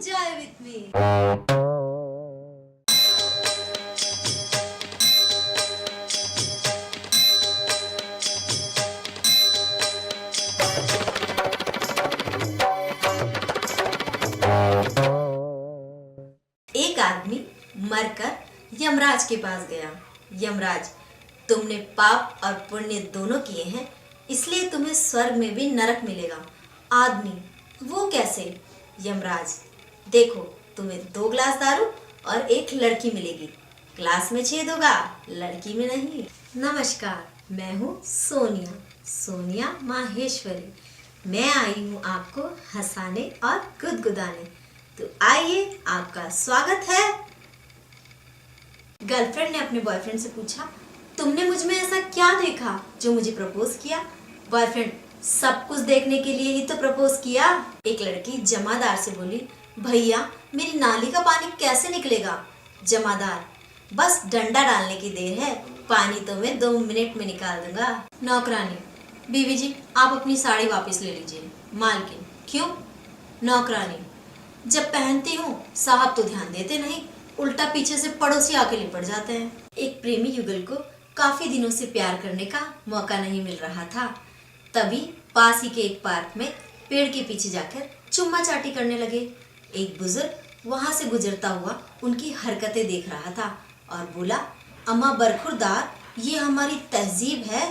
Enjoy with me. एक आदमी मरकर यमराज के पास गया। यमराज, तुमने पाप और पुण्य दोनों किए हैं, इसलिए तुम्हें स्वर्ग में भी नरक मिलेगा। आदमी, वो कैसे? यमराज, देखो, तुम्हें 2 गिलास दारू और एक लड़की मिलेगी। ग्लास में छेद होगा, लड़की में नहीं। नमस्कार, मैं हूँ सोनिया माहेश्वरी। मैं आई हूँ आपको हंसाने और गुदगुदाने। तो आइए, आपका स्वागत है। गर्लफ्रेंड ने अपने बॉयफ्रेंड से पूछा, तुमने मुझ में ऐसा क्या देखा जो मुझे प्रपोज किया? बॉयफ्रेंड, सब कुछ देखने के लिए ही तो प्रपोज किया। एक लड़की जमादार से बोली, भैया, मेरी नाली का पानी कैसे निकलेगा? जमादार, बस डंडा डालने की देर है, पानी तो मैं 2 मिनट में निकाल दूंगा। नौकरानी, बीवी जी, आप अपनी साड़ी वापस ले लीजिए। मालकिन, क्यों? नौकरानी, जब पहनती हूँ साहब तो ध्यान देते नहीं, उल्टा पीछे से पड़ोसी आके लिपट जाते हैं। एक प्रेमी युगल को काफी दिनों से प्यार करने का मौका नहीं मिल रहा था। तभी पास ही के एक पार्क में पेड़ के पीछे जाकर चुम्मा चाटी करने लगे। एक बुजुर्ग वहां से गुजरता हुआ उनकी हरकतें देख रहा था और बोला, अम्मा बरखुरदार, ये हमारी तहजीब है।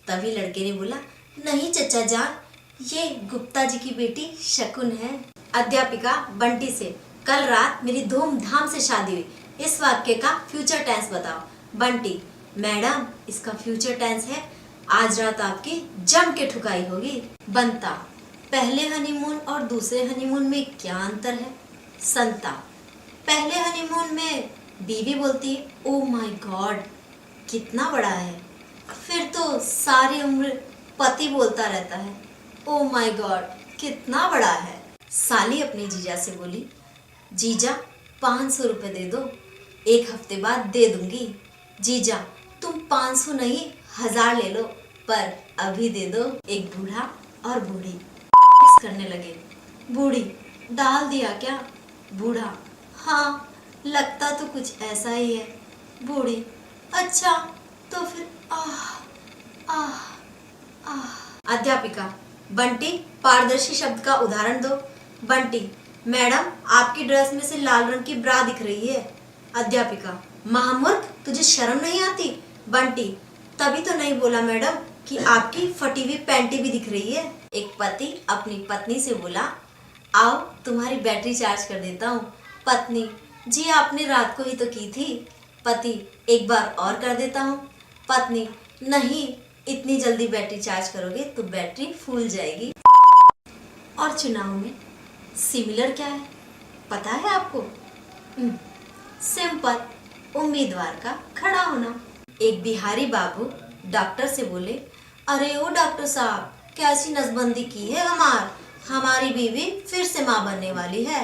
तभी लड़के ने बोला, नहीं चचा जान, ये गुप्ता जी की बेटी शकुन है। अध्यापिका बंटी से, कल रात मेरी धूमधाम से शादी हुई, इस वाक्य का फ्यूचर टेंस बताओ। बंटी, मैडम, इसका फ्यूचर टेंस है, आज रात आपकी जम के ठुकाई होगी। बनता, पहले हनीमून और दूसरे हनीमून में क्या अंतर है? संता, पहले हनीमून में बीवी बोलती है, ओह माय गॉड, कितना बड़ा है। फिर तो सारी उम्र पति बोलता रहता है, ओह माय गॉड, कितना बड़ा है। साली अपने जीजा से बोली, जीजा 500 रुपए दे दो, 1 हफ्ते बाद दे दूंगी। जीजा, तुम 500 नहीं 1000 ले लो, पर अभी दे दो। एक बूढ़ा और बूढ़ी करने लगे। बूढ़ी, डाल दिया क्या? बूढ़ा, हाँ, लगता तो कुछ ऐसा ही है। बूढ़ी, अच्छा, तो फिर आह आह आह। अध्यापिका बंटी, पारदर्शी शब्द का उदाहरण दो। बंटी, मैडम, आपकी ड्रेस में से लाल रंग की ब्रा दिख रही है। अध्यापिका, महामूर्ख, तुझे शर्म नहीं आती? बंटी, तभी तो नहीं बोला मैडम कि आपकी फटी हुई पैंटी भी दिख रही है। एक पति अपनी पत्नी से बोला, आओ तुम्हारी बैटरी चार्ज कर देता हूँ। पत्नी, जी आपने रात को ही तो की थी। पति, एक बार और कर देता हूँ। पत्नी, नहीं, इतनी जल्दी बैटरी चार्ज करोगे तो बैटरी फूल जाएगी। और चुनाव में सिमिलर क्या है पता है आपको? सिंपल, उम्मीदवार का खड़ा होना। एक बिहारी बाबू डॉक्टर से बोले, अरे ओ डॉक्टर साहब, कैसी नसबंदी की है हमारी बीवी फिर से माँ बनने वाली है।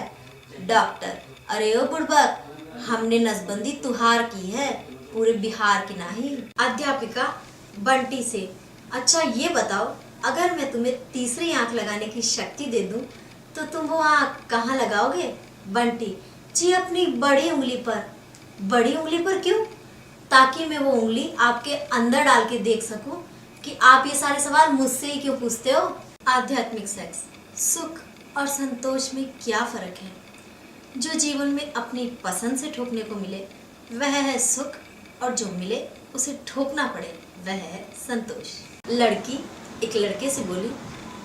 डॉक्टर, अरे ओ बुड़बक, हमने नसबंदी तुहार की है, पूरे बिहार की नहीं। अध्यापिका बंटी से, अच्छा ये बताओ, अगर मैं तुम्हें तीसरी आंख लगाने की शक्ति दे दूं तो तुम वो आंख कहाँ लगाओगे? बंटी, जी अपनी बड़ी उंगली पर। बड़ी उंगली पर क्यों? ताकि मैं वो उंगली आपके अंदर डाल के देख सकूं कि आप ये सारे सवाल मुझसे ही क्यों पूछते हो। आध्यात्मिक सेक्स, सुख और संतोष में क्या फर्क है? जो जीवन में अपनी पसंद से ठोकने को मिले वह है सुख, और जो मिले उसे ठोकना पड़े वह है संतोष। लड़की एक लड़के से बोली,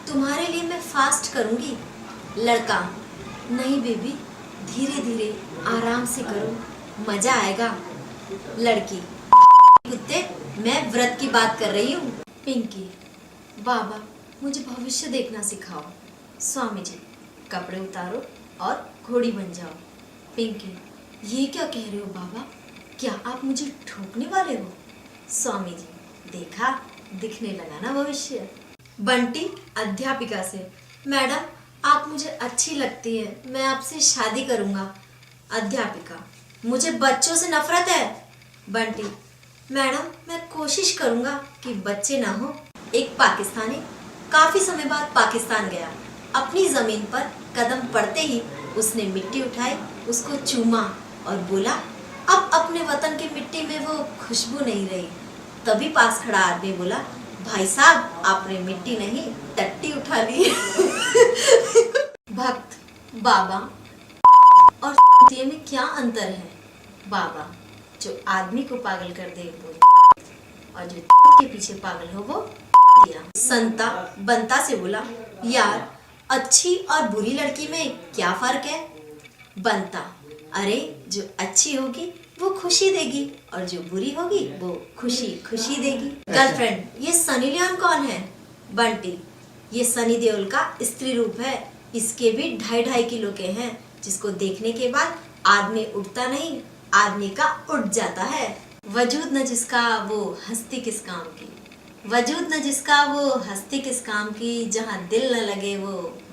तुम्हारे लिए मैं फास्ट करूंगी। लड़का, नहीं बेबी, धीरे धीरे आराम से करो, मजा आएगा। लड़की, कुत्ते, मैं व्रत की बात कर रही हूँ। पिंकी, बाबा, मुझे भविष्य देखना सिखाओ। स्वामी जी, कपड़े उतारो और घोड़ी बन जाओ। पिंकी, ये क्या कह रहे हो बाबा, क्या आप मुझे ठोकने वाले हो? स्वामी जी, देखा, दिखने लगा ना भविष्य। बंटी अध्यापिका से, मैडम, आप मुझे अच्छी लगती है, मैं आपसे शादी करूंगा। अध्यापिका, मुझे बच्चों से नफरत है। बंटी, मैडम, मैं कोशिश करूंगा कि बच्चे ना हो। एक पाकिस्तानी काफी समय बाद पाकिस्तान गया। अपनी जमीन पर कदम पड़ते ही उसने मिट्टी उठाई, उसको चूमा और बोला, अब अपने वतन की मिट्टी में वो खुशबू नहीं रही। तभी पास खड़ा आदमी बोला, भाई साहब आपने मिट्टी नहीं टट्टी उठा ली। भक्त, बाबा और में क्या अंतर है? बाबा जो आदमी को पागल कर दे वो, और जो के पीछे पागल हो वो दिया। संता बंता से बोला, यार अच्छी और बुरी लड़की में क्या फर्क है? बंता, अरे जो अच्छी होगी वो खुशी देगी और जो बुरी होगी वो खुशी खुशी देगी। गर्लफ्रेंड, ये सनी लियोन कौन है? बंटी, ये सनी देओल का स्त्री रूप है। इसके भी 2.5 किलो के हैं, जिसको देखने के बाद आदमी उठता नहीं, आदमी का उठ जाता है। वजूद न जिसका वो हस्ती किस काम की, वजूद न जिसका वो हस्ती किस काम की, जहाँ दिल न लगे वो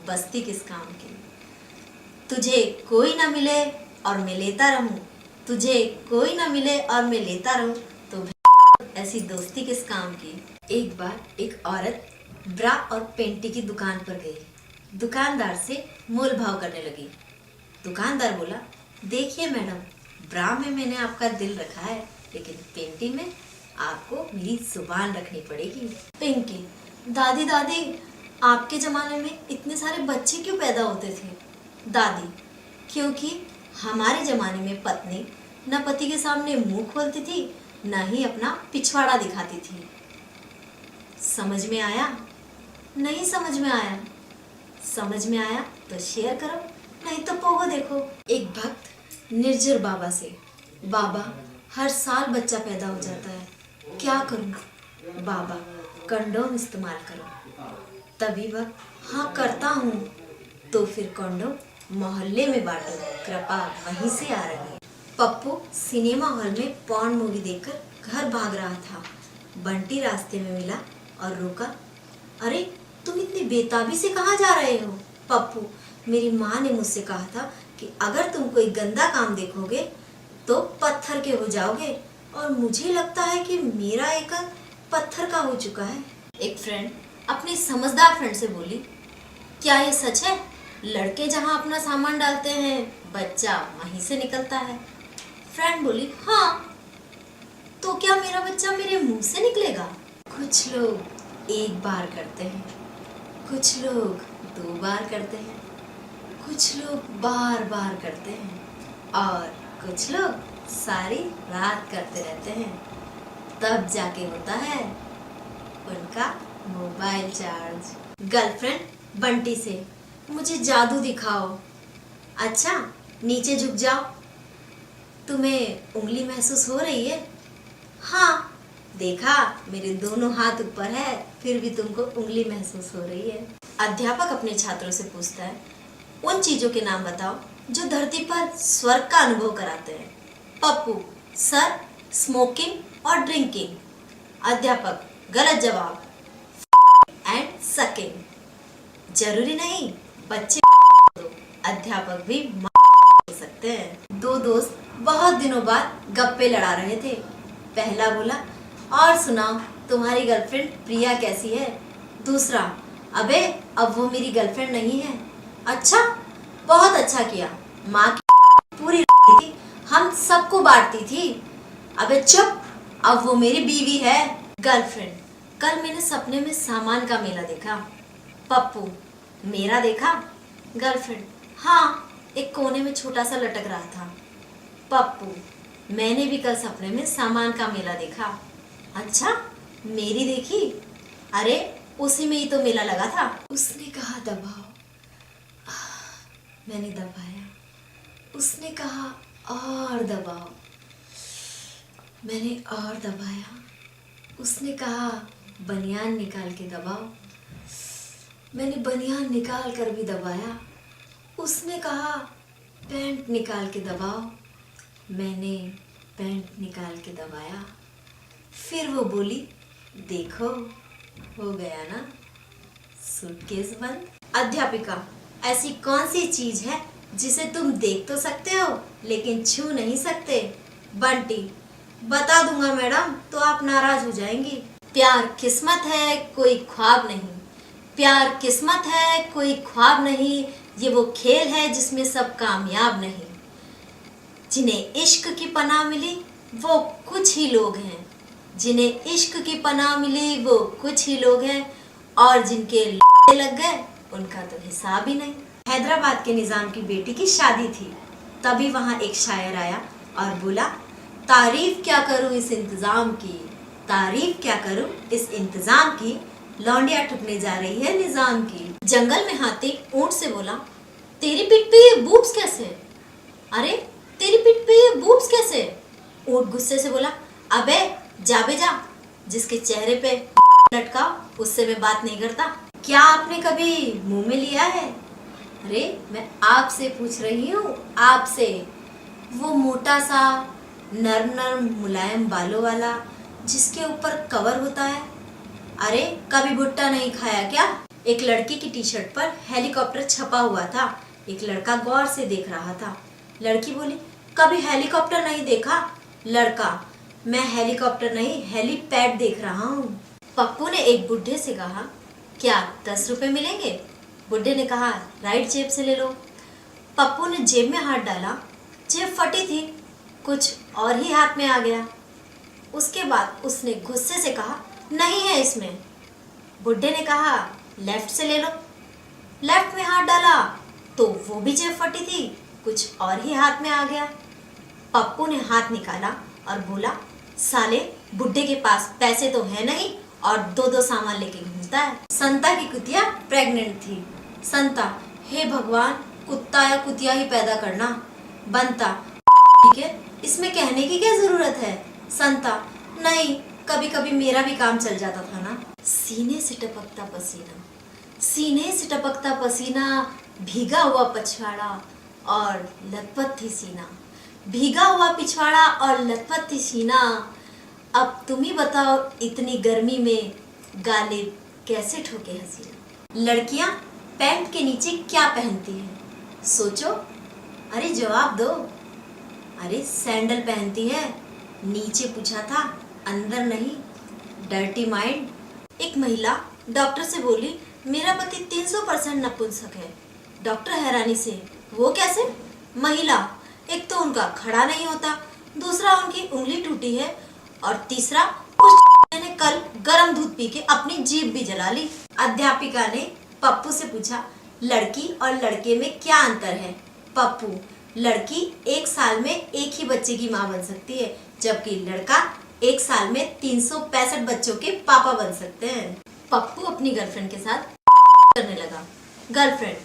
बस्ती किस काम की। तुझे कोई न मिले और मैं लेता रहूं, तुझे कोई न मिले और मैं लेता रहूं, तो ऐसी दोस्ती किस काम की। एक बार एक औरत ब्रा और पेंटी की दुकान पर गई। दुकानदार से मोल भाव करने लगी। दुकानदार बोला, देखिए मैडम, ब्रा में मैंने आपका दिल रखा है, लेकिन पेंटी में आपको मेरी जुबान रखनी पड़ेगी। पिंकी, दादी दादी, आपके जमाने में इतने सारे बच्चे क्यों पैदा होते थे? दादी, क्योंकि हमारे जमाने में पत्नी न पति के सामने मुंह खोलती थी, न ही अपना पिछवाड़ा दिखाती थी। समझ में आया? नहीं समझ में आया? समझ में आया तो शेयर करो, नहीं तो पोगो देखो। एक भक्त निर्जर बाबा से, बाबा हर साल बच्चा पैदा हो जाता है, क्या करूं? बाबा, कंडोम इस्तेमाल करो। तभी वक्त, हाँ करता हूँ। तो फिर कंडोम मोहल्ले में बांटो, कृपा वहीं से आ रही है। पप्पू सिनेमा हॉल में पॉर्न मूवी देखकर घर भाग रहा था। बंटी रास्ते में मिला और रोका। अरे तुम इतनी बेताबी से कहाँ जा रहे हो? पप्पू, मेरी माँ ने मुझसे कहा था कि अगर तुम कोई गंदा काम देखोगे तो पत्थर के हो जाओगे, और मुझे लगता है कि मेरा एक पत्थर का हो चुका है। एक फ्रेंड अपनी समझदार फ्रेंड से बोली, क्या ये सच है? लड़के जहाँ अपना सामान डालते हैं बच्चा वहीं से निकलता है। फ्रेंड बोली, हाँ, तो क्या मेरा बच्चा मेरे मुंह से निकलेगा? कुछ लोग एक बार करते हैं, कुछ लोग 2 बार करते हैं, कुछ लोग बार बार करते हैं, और कुछ लोग सारी रात करते रहते हैं। तब जाके होता है उनका मोबाइल चार्ज। गर्लफ्रेंड बंटी से, मुझे जादू दिखाओ। अच्छा, नीचे झुक जाओ। तुम्हें उंगली महसूस हो रही है? हाँ, देखा, मेरे दोनों हाथ ऊपर है, फिर भी तुमको उंगली महसूस हो रही है। अध्यापक अपने छात्रों से पूछता है, उन चीजों के नाम बताओ जो धरती पर स्वर्ग का अनुभव कराते हैं। पप्पू, सर, स्मोकिंग और ड्रिंकिंग। अध्यापक, गलत जवाब, एंड सकिंग। जरूरी नहीं, बच्चे अध्यापक भी हो सकते हैं। 2 दोस्त बहुत दिनों बाद गप्पे लड़ा रहे थे। पहला बोला, और सुनाओ, तुम्हारी गर्लफ्रेंड प्रिया कैसी है? दूसरा, अबे अब वो मेरी गर्लफ्रेंड नहीं है। अच्छा, बहुत अच्छा किया, माँ की पूरी थी, हम सबको बांटती थी। अबे चुप, अब वो मेरी बीवी है। गर्लफ्रेंड, कल मैंने सपने में सामान का मेला देखा। पप्पू, मेरा देखा? गर्लफ्रेंड, हाँ, एक कोने में छोटा सा लटक रहा था। पप्पू, मैंने भी कल सपने में सामान का मेला देखा। अच्छा, मेरी देखी? अरे उसी में ही तो मेला लगा था। उसने कहा दबाओ, मैंने दबाया। उसने कहा और दबाओ, मैंने और दबाया। उसने कहा बनियान निकाल के दबाओ, मैंने बनियान निकाल कर भी दबाया। उसने कहा पैंट निकाल के दबाओ, मैंने पैंट निकाल के दबाया। फिर वो बोली, देखो हो गया ना, सूटकेस बंद। अध्यापिका, ऐसी कौन सी चीज है जिसे तुम देख तो सकते हो लेकिन छू नहीं सकते? बंटी, बता दूंगा मैडम तो आप नाराज हो जाएंगी। प्यार किस्मत है कोई ख्वाब नहीं, प्यार किस्मत है कोई ख्वाब नहीं, ये वो खेल है जिसमें सब कामयाब नहीं। जिन्हें इश्क की पनाह मिली वो कुछ ही लोग हैं, जिन्हें इश्क की पनाह मिली वो कुछ ही लोग हैं, और जिनके लग गए उनका तो हिसाब ही नहीं। हैदराबाद के निजाम की बेटी की शादी थी, तभी वहां एक शायर आया और बोला, तारीफ क्या करूं इस इंतजाम की, तारीफ क्या करूं इस इंतजाम की, लौंडिया ठुकने जा रही है निजाम की। जंगल में हाथी ऊंट से बोला, तेरी पीठ पे ये बूब्स कैसे? अरे तेरी पीठ पे ये बूब्स कैसे? ऊंट गुस्से से बोला, अबे जा बे जा, जिसके चेहरे पे लटका उससे मैं बात नहीं करता। क्या आपने कभी मुंह में लिया है? अरे मैं आपसे पूछ रही हूँ, आपसे। वो मोटा सा नर्म नर्म मुलायम बालों वाला जिसके ऊपर कवर होता है। अरे कभी भुट्टा नहीं खाया क्या? एक लड़की की टी शर्ट पर हेलीकॉप्टर छपा हुआ था। एक लड़का गौर से देख रहा था। लड़की बोली, कभी हेलीकॉप्टर नहीं देखा? लड़का, मैं हेलीकॉप्टर नहीं हेलीपैड देख रहा हूँ। पप्पू ने एक बुढ़े से कहा, क्या 10 रुपए मिलेंगे? बुढ़े ने कहा, राइट जेब से ले लो। पप्पू ने जेब में हाथ डाला, जेब फटी थी, कुछ और ही हाथ में आ गया। उसके बाद उसने गुस्से से कहा, नहीं है इसमें। बुढ़े ने कहा, लेफ्ट से ले लो। लेफ्ट में हाथ डाला तो वो भी जेब फटी थी, कुछ और ही हाथ में आ गया। पप्पू ने हाथ निकाला और बोला, साले बुढ़े के पास पैसे तो है नहीं और दो दो सामान लेके घूमता है। संता की कुतिया प्रेग्नेंट थी। संता, हे भगवान, कुत्ता या कुतिया ही पैदा करना। बनता, ठीक है, इसमें कहने की क्या जरूरत है? संता, नहीं, कभी कभी मेरा भी काम चल जाता था ना। सीने से टपकता पसीना, सीने से टपकता पसीना, भीगा हुआ पिछवाड़ा और लथपथ थी सीना, भीगा हुआ पिछवाड़ा और लथपथ थी सीना। अब तुम ही बताओ, इतनी गर्मी में गालिब कैसे ठोके हसीना। लड़कियां पैंट के नीचे क्या पहनती हैं? सोचो, अरे जवाब दो। अरे सैंडल पहनती है। नीचे पूछा था, अंदर नहीं। Dirty mind. एक महिला डॉक्टर से बोली, मेरा पति 300% नपुंसक है। डॉक्टर हैरानी से, वो कैसे? महिला, एक तो उनका खड़ा नहीं होता, दूसरा उनकी उंगली टूटी है, और तीसरा उस ने कल गर्म दूध पी के अपनी जीभ भी जला ली। अध्यापिका ने पप्पू से पूछा, लड़की और लड़के में क्या अंतर है? पप्पू, लड़की 1 साल में एक ही बच्चे की माँ बन सकती है, जबकि लड़का 1 साल में 365 बच्चों के पापा बन सकते हैं। पप्पू अपनी गर्लफ्रेंड के साथ करने लगा। गर्लफ्रेंड,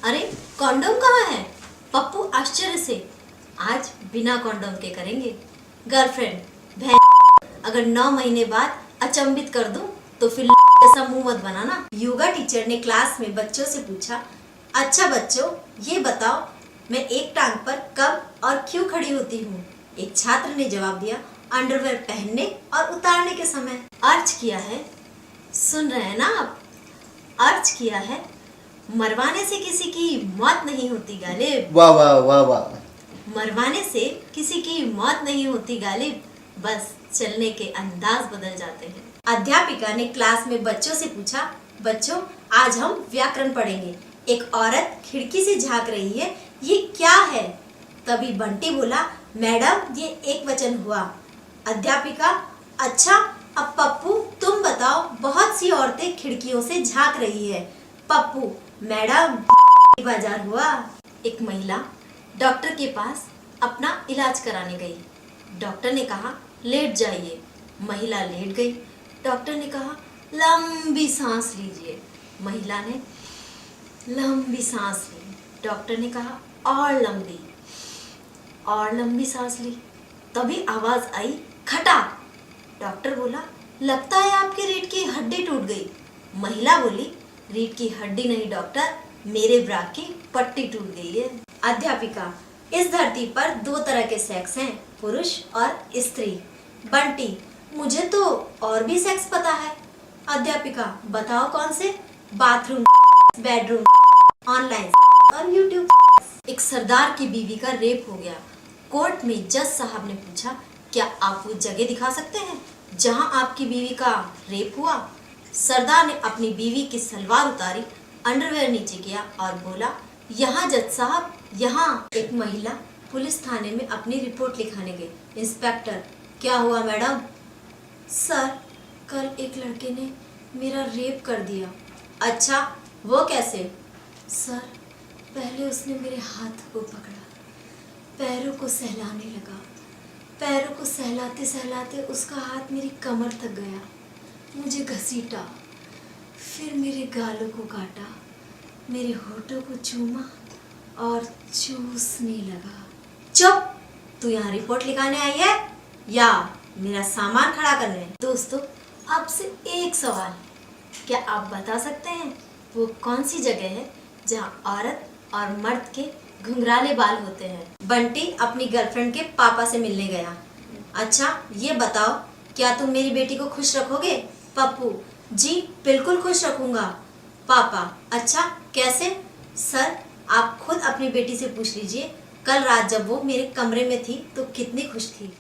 अरे कॉन्डोम कहाँ है? पप्पू आश्चर्य से, आज बिना कॉन्डोम के करेंगे। गर्लफ्रेंड, अगर 9 महीने बाद अचंभित कर दूं तो फिर ऐसा मुंह मत बनाना। योगा टीचर ने क्लास में बच्चों से पूछा, अच्छा बच्चों, ये बताओ, मैं एक टांग पर कब और क्यों खड़ी होती हूँ? एक छात्र ने जवाब दिया, अंडरवेयर पहनने और उतारने के समय। अर्ज किया है, सुन रहे हैं ना आप? अर्ज किया है, मरवाने से किसी की मौत नहीं होती गालिब। वाह वाह वाह वाह। मरवाने से किसी की मौत नहीं होती गालिब, बस चलने के अंदाज बदल जाते हैं। अध्यापिका ने क्लास में बच्चों से पूछा, बच्चों, आज हम व्याकरण पढ़ेंगे। एक औरत खिड़की से झांक रही है, ये क्या है? तभी बंटी बोला, मैडम ये एक वचन हुआ। अध्यापिका, अच्छा, अब पप्पू तुम बताओ, बहुत सी औरतें खिड़कियों से झांक रही है। पप्पू, मैडम बाजार हुआ। एक महिला डॉक्टर के पास अपना इलाज कराने गई। डॉक्टर ने कहा, लेट जाइए। महिला लेट गई। डॉक्टर ने कहा, लंबी सांस लीजिए। महिला ने लंबी सांस ली। डॉक्टर ने कहा, और लंबी सांस ली। तभी आवाज आई, खटाक। डॉक्टर बोला, लगता है आपकी रीढ़ की हड्डी टूट गई। महिला बोली, रीढ़ की हड्डी नहीं डॉक्टर, मेरे ब्रा की पट्टी टूट गई है। अध्यापिका, इस धरती पर 2 तरह के सेक्स हैं, पुरुष और स्त्री। बंटी, मुझे तो और भी सेक्स पता है। अध्यापिका, बताओ कौन से? बाथरूम, बेडरूम, ऑनलाइन और यूट्यूब। एक सरदार की बीवी का रेप हो गया। कोर्ट में जज साहब ने पूछा, क्या आप वो जगह दिखा सकते हैं जहां आपकी बीवी का रेप हुआ? सरदार ने अपनी बीवी की सलवार उतारी, अंडरवेयर नीचे किया और बोला, यहाँ जज साहब, यहाँ एक महिला पुलिस थाने में अपनी रिपोर्ट लिखाने गई। इंस्पेक्टर, क्या हुआ मैडम? सर, कल एक लड़के ने मेरा रेप कर दिया। अच्छा, वो कैसे? सर, पहले उसने मेरे हाथ को पकड़ा, पैरों को सहलाने लगा। पैरों को सहलाते सहलाते उसका हाथ मेरी कमर तक गया, मुझे घसीटा, फिर मेरे गालों को काटा, मेरे होठों को चूमा और चूसने लगा। चुप! तू यहाँ रिपोर्ट लिखाने आई है या मेरा सामान खड़ा करने? दोस्तों, आपसे एक सवाल, क्या आप बता सकते हैं वो कौन सी जगह है जहाँ औरत और मर्द के घुंघराले बाल होते हैं? बंटी अपनी गर्लफ्रेंड के पापा से मिलने गया। अच्छा, ये बताओ, क्या तुम मेरी बेटी को खुश रखोगे? पप्पू, जी बिल्कुल खुश रखूंगा। पापा, अच्छा कैसे? सर, आप खुद अपनी बेटी से पूछ लीजिए, कल रात जब वो मेरे कमरे में थी तो कितनी खुश थी।